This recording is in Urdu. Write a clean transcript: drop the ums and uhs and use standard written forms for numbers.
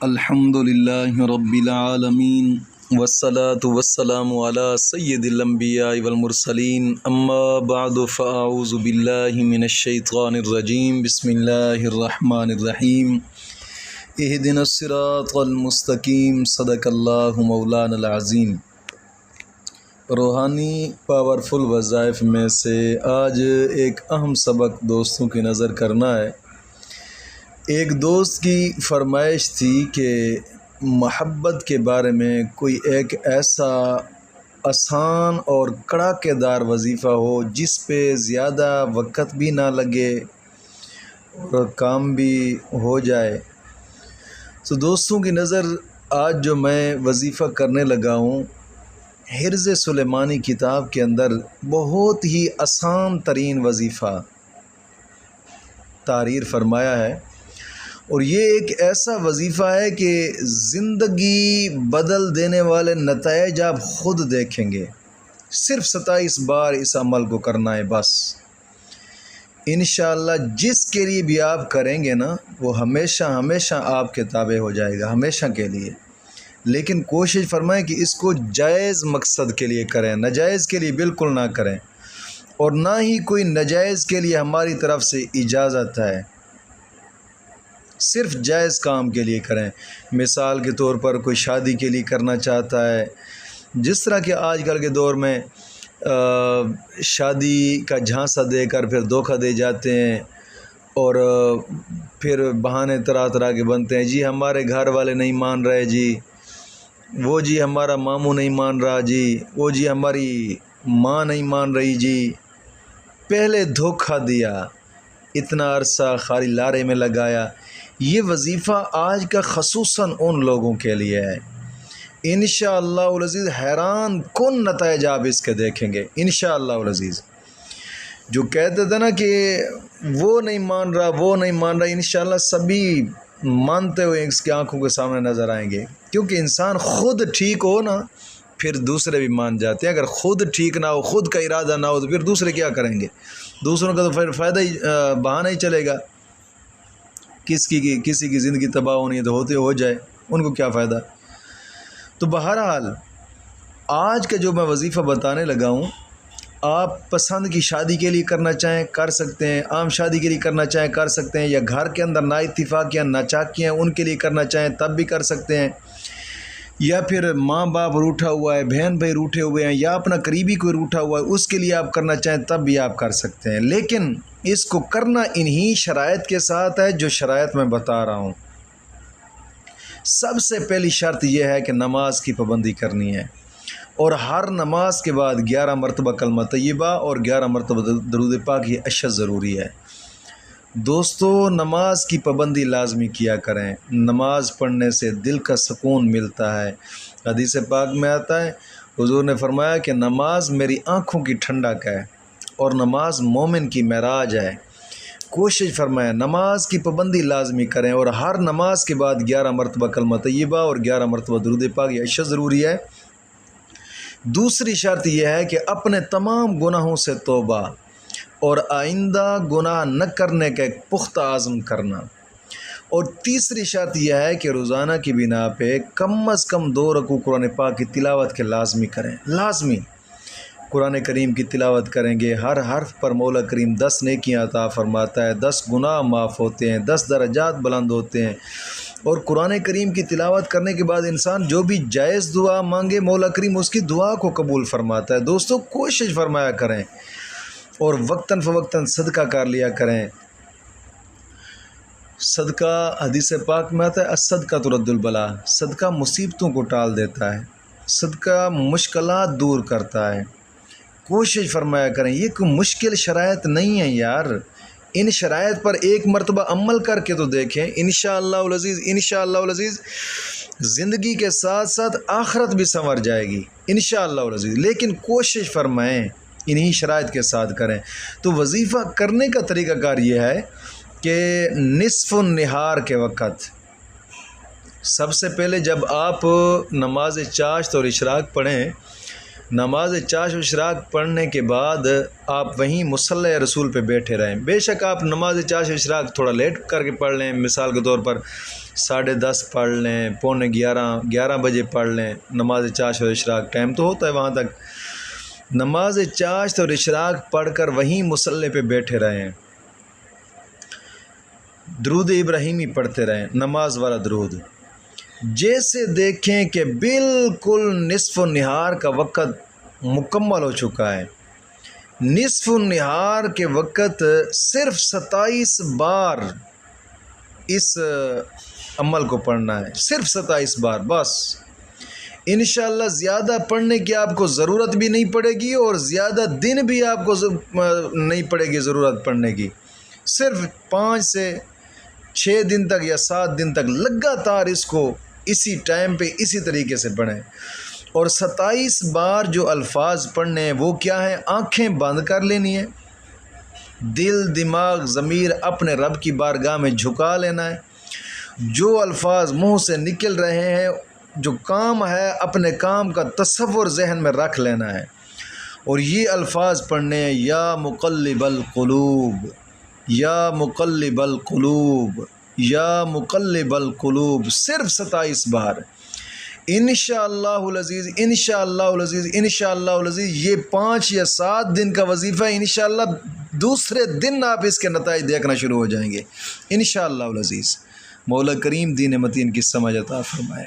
الحمدللہ رب العالمین والصلاة والسلام علی سید الانبیاء والمرسلین اما بعد فاعوذ باللہ من الشیطان الرجیم بسم اللہ الرحمن الرحیم اہدنا الصراط المستقیم صدق اللہ مولانا العظیم۔ روحانی پاورفل وظائف میں سے آج ایک اہم سبق دوستوں کی نظر کرنا ہے۔ ایک دوست کی فرمائش تھی کہ محبت کے بارے میں کوئی ایک ایسا آسان اور کڑاکے دار وظیفہ ہو جس پہ زیادہ وقت بھی نہ لگے اور کام بھی ہو جائے۔ تو دوستوں کی نظر آج جو میں وظیفہ کرنے لگا ہوں، حرز سلیمانی کتاب کے اندر بہت ہی آسان ترین وظیفہ تحریر فرمایا ہے، اور یہ ایک ایسا وظیفہ ہے کہ زندگی بدل دینے والے نتائج آپ خود دیکھیں گے۔ صرف 27 بار اس عمل کو کرنا ہے بس، انشاءاللہ جس کے لیے بھی آپ کریں گے نا وہ ہمیشہ ہمیشہ آپ کے تابع ہو جائے گا، ہمیشہ کے لیے۔ لیکن کوشش فرمائیں کہ اس کو جائز مقصد کے لیے کریں، ناجائز کے لیے بالکل نہ کریں، اور نہ ہی کوئی ناجائز کے لیے ہماری طرف سے اجازت ہے۔ صرف جائز کام کے لیے کریں۔ مثال کے طور پر کوئی شادی کے لیے کرنا چاہتا ہے، جس طرح کہ آج کل کے دور میں شادی کا جھانسا دے کر پھر دھوکہ دے جاتے ہیں، اور پھر بہانے طرح طرح کے بنتے ہیں۔ جی ہمارے گھر والے نہیں مان رہے، جی وہ جی ہمارا ماموں نہیں مان رہا، جی وہ جی ہماری ماں نہیں مان رہی، جی پہلے دھوکہ دیا، اتنا عرصہ خالی لارے میں لگایا۔ یہ وظیفہ آج کا خصوصاً ان لوگوں کے لیے ہے۔ انشاءاللہ العزیز حیران کن نتائج آپ اس کے دیکھیں گے انشاءاللہ العزیز۔ جو کہتے تھے نا کہ وہ نہیں مان رہا، وہ نہیں مان رہا، انشاءاللہ سبھی مانتے ہوئے اس کی آنکھوں کے سامنے نظر آئیں گے، کیونکہ انسان خود ٹھیک ہو نا پھر دوسرے بھی مان جاتے ہیں۔ اگر خود ٹھیک نہ ہو، خود کا ارادہ نہ ہو، تو پھر دوسرے کیا کریں گے؟ دوسروں کا تو پھر فائدہ ہی بہانہ ہی چلے گا۔ کسی کی زندگی تباہ ہونی ہے تو ہوتے ہو جائے، ان کو کیا فائدہ؟ تو بہرحال آج کا جو میں وظیفہ بتانے لگا ہوں، آپ پسند کی شادی کے لیے کرنا چاہیں کر سکتے ہیں، عام شادی کے لیے کرنا چاہیں کر سکتے ہیں، یا گھر کے اندر نا اتفاقیاں ناچاکیاں ان کے لیے کرنا چاہیں تب بھی کر سکتے ہیں، یا پھر ماں باپ روٹھا ہوا ہے، بہن بھائی روٹھے ہوئے ہیں، یا اپنا قریبی کوئی روٹھا ہوا ہے اس کے لیے آپ کرنا چاہیں تب بھی آپ کر سکتے ہیں۔ لیکن اس کو کرنا انہی شرائط کے ساتھ ہے جو شرائط میں بتا رہا ہوں۔ سب سے پہلی شرط یہ ہے کہ نماز کی پابندی کرنی ہے، اور ہر نماز کے بعد 11 مرتبہ کلمہ طیبہ اور 11 مرتبہ درود پاک یہ اشد ضروری ہے۔ دوستو نماز کی پابندی لازمی کیا کریں، نماز پڑھنے سے دل کا سکون ملتا ہے۔ حدیث پاک میں آتا ہے، حضور نے فرمایا کہ نماز میری آنکھوں کی ٹھنڈک ہے اور نماز مومن کی معراج ہے۔ کوشش فرمائیں نماز کی پابندی لازمی کریں، اور ہر نماز کے بعد 11 مرتبہ کلمہ طیبہ اور 11 مرتبہ درود پاک یہ اشد ضروری ہے۔ دوسری شرط یہ ہے کہ اپنے تمام گناہوں سے توبہ اور آئندہ گناہ نہ کرنے کا ایک پختہ عزم کرنا۔ اور تیسری شرط یہ ہے کہ روزانہ کی بنا پہ کم از کم 2 رکوع قرآن پاک کی تلاوت کے لازمی کریں، لازمی قرآن کریم کی تلاوت کریں گے، ہر حرف پر مولا کریم 10 نیکیاں عطا فرماتا ہے، 10 گناہ معاف ہوتے ہیں، 10 درجات بلند ہوتے ہیں۔ اور قرآن کریم کی تلاوت کرنے کے بعد انسان جو بھی جائز دعا مانگے مولا کریم اس کی دعا کو قبول فرماتا ہے۔ دوستو کوشش فرمایا کریں، اور وقتاً فوقتاً صدقہ کر لیا کریں۔ صدقہ حدیث پاک میں آتا ہے الصدقہ ترد البلا، صدقہ مصیبتوں کو ٹال دیتا ہے، صدقہ مشکلات دور کرتا ہے۔ کوشش فرمایا کریں، یہ کوئی مشکل شرائط نہیں ہے یار، ان شرائط پر ایک مرتبہ عمل کر کے تو دیکھیں، انشاءاللہ العزیز انشاءاللہ العزیز زندگی کے ساتھ ساتھ آخرت بھی سنور جائے گی انشاءاللہ العزیز۔ لیکن کوشش فرمائیں انہی شرائط کے ساتھ کریں۔ تو وظیفہ کرنے کا طریقہ کار یہ ہے کہ نصف النہار کے وقت سب سے پہلے جب آپ نماز چاشت اور اشراق پڑھیں، نماز چاشت و اشراق پڑھنے کے بعد آپ وہیں مصلی رسول پہ بیٹھے رہیں۔ بے شک آپ نماز چاشت و اشراق تھوڑا لیٹ کر کے پڑھ لیں، مثال کے طور پر 10:30 پڑھ لیں، 11 بجے پڑھ لیں، نماز چاشت اور اشراق ٹائم تو ہوتا ہے وہاں تک، نماز چاشت اور اشراق پڑھ کر وہیں مصلی پہ بیٹھے رہیں، درود ابراہیمی پڑھتے رہیں، نماز والا درود۔ جیسے دیکھیں کہ بالکل نصف النہار کا وقت مکمل ہو چکا ہے، نصف النہار کے وقت صرف 27 بار اس عمل کو پڑھنا ہے، صرف 27 بار بس۔ انشاءاللہ زیادہ پڑھنے کی آپ کو ضرورت بھی نہیں پڑے گی اور زیادہ دن بھی آپ کو نہیں پڑے گی ضرورت پڑھنے کی، صرف 5 سے 6 دن تک یا 7 دن تک لگاتار اس کو اسی ٹائم پہ اسی طریقے سے پڑھیں۔ اور 27 بار جو الفاظ پڑھنے ہیں وہ کیا ہیں؟ آنکھیں بند کر لینی ہے، دل دماغ ضمیر اپنے رب کی بارگاہ میں جھکا لینا ہے، جو الفاظ منہ سے نکل رہے ہیں، جو کام ہے اپنے کام کا تصور ذہن میں رکھ لینا ہے، اور یہ الفاظ پڑھنے ہیں، یا مقلب القلوب، یا مقلب القلوب، یا مقلب القلوب، صرف 27 بار۔ انشاءاللہ العزیز، انشاءاللہ العزیز، انشاءاللہ العزیز، یہ 5 یا 7 دن کا وظیفہ ہے، انشاءاللہ دوسرے دن آپ اس کے نتائج دیکھنا شروع ہو جائیں گے انشاءاللہ العزیز۔ مولا کریم دین متین کی سمجھ عطا فرمائے۔